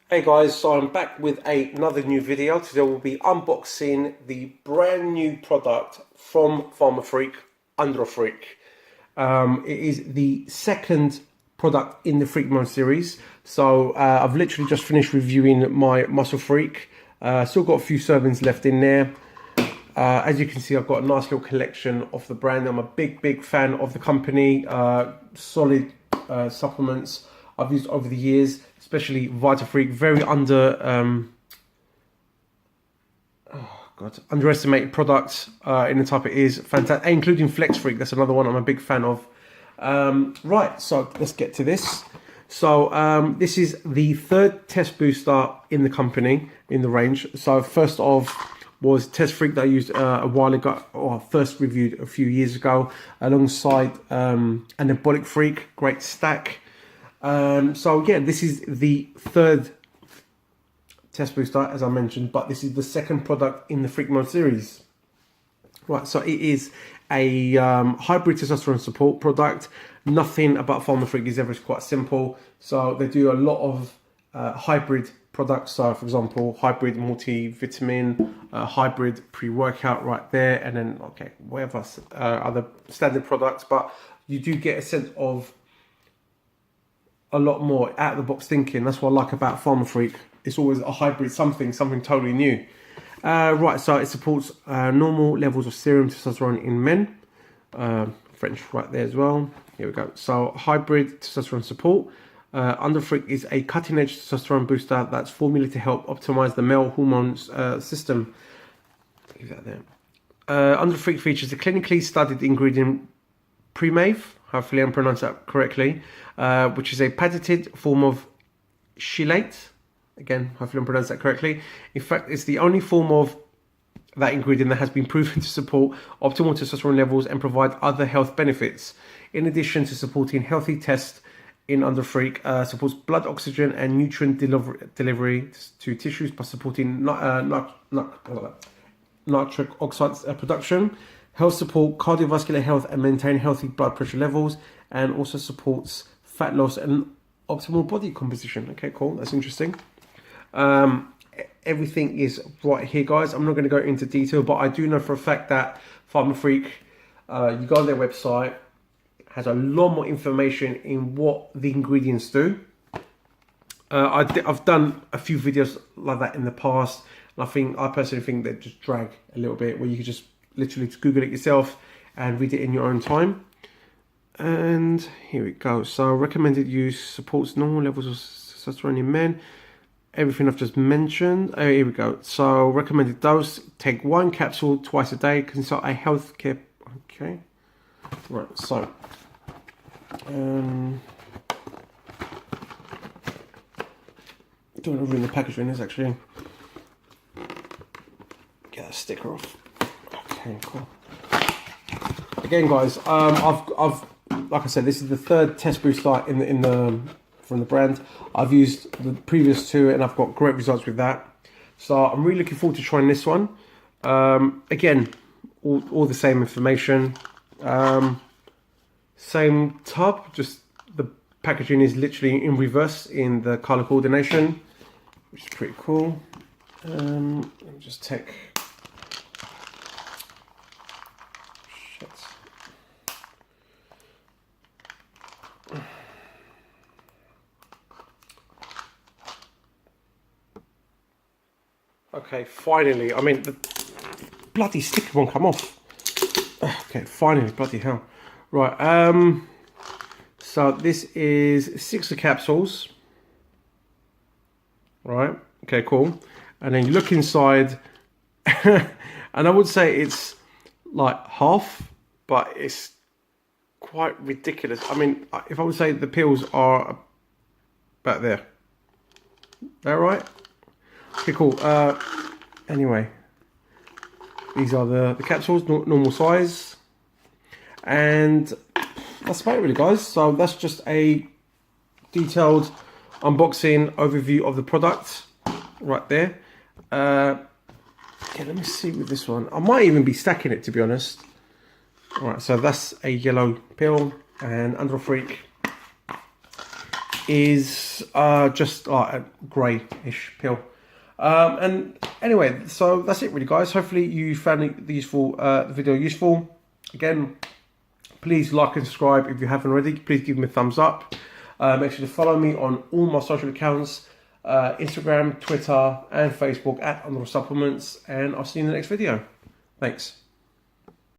Hey guys, so I'm back with another new video. Today we'll be unboxing the brand new product from Pharma Andro. It is the second product in the Freak Mode series. So I've literally just finished reviewing my Muscle Freak. Still got a few servings left in there. As you can see, I've got a nice little collection of the brand. I'm a big fan of the company. Solid supplements I've used over the years, especially VitaFreak. Very underestimated product in the type it is. Fantastic, including Flex Freak. That's another one I'm a big fan of. Right, so let's get to this. So this is the third test booster in the company, in the range. So first off was Test Freak that I used a while ago, or first reviewed a few years ago, alongside Anabolic Freak. Great stack. So yeah, this is the third test booster, as I mentioned, but this is the second product in the Freak Mode series. Right, so it is a hybrid testosterone support product. Nothing about Pharma Freak is ever quite simple. So they do a lot of hybrid products. So for example, hybrid multivitamin, hybrid pre-workout right there, and then okay, whatever other standard products. But you do get a sense of a lot more out of the box thinking. That's what I like about Pharma Freak. It's always a hybrid, something totally new. Right, so it supports normal levels of serum testosterone in men. French right there as well. Here we go. So hybrid testosterone support. Andro Freak is a cutting-edge testosterone booster that's formulated to help optimize the male hormones system. Leave that there. Andro Freak features a clinically studied ingredient Premave, hopefully I'm pronouncing that correctly, which is a patented form of chelate. Again, hopefully I'm pronouncing that correctly. In fact, it's the only form of that ingredient that has been proven to support optimal testosterone levels and provide other health benefits. In addition to supporting healthy tests in Andro Freak, supports blood oxygen and nutrient delivery to tissues by supporting nitric oxide production, helps support cardiovascular health and maintain healthy blood pressure levels, and also supports fat loss and optimal body composition. Okay, cool. That's interesting. Everything is right here, guys. I'm not going to go into detail, but I do know for a fact that Pharma Freak, you go on their website, has a lot more information in what the ingredients do. I've done a few videos like that in the past, and I personally think they just drag a little bit, where you can just literally Google it yourself and read it in your own time. And here we go. So recommended use, supports normal levels of testosterone in men. Everything I've just mentioned. Oh, here we go. So recommended dose, take 1 capsule twice a day. Consult a healthcare. Okay. Right. So. Don't want to ruin the packaging. This actually. Get that sticker off. Okay, cool. Again, guys, I've like I said, this is the third test booster from the brand. I've used the previous two, and I've got great results with that. So I'm really looking forward to trying this one. Again, all the same information, same tub. Just the packaging is literally in reverse in the color coordination, which is pretty cool. Let me just take. Okay, finally. I mean, the bloody sticker won't come off. Okay, finally, bloody hell. Right, so this is 6 capsules. Right, okay, cool. And then you look inside, and I would say it's like half, but it's quite ridiculous. I mean, if I would say the pills are about there. Is that right? Okay, cool. Anyway, these are the capsules, normal size, and that's about it, really, guys. So that's just a detailed unboxing overview of the product right there. Okay, let me see with this one. I might even be stacking it, to be honest. All right, so that's a yellow pill and Andro Freak. is just a grey-ish pill. And anyway, so that's it really, guys. Hopefully you found the video useful. Again, please like and subscribe if you haven't already. Please give me a thumbs up. Make sure to follow me on all my social accounts, Instagram, Twitter and Facebook at Andro Supplements, and I'll see you in the next video. Thanks.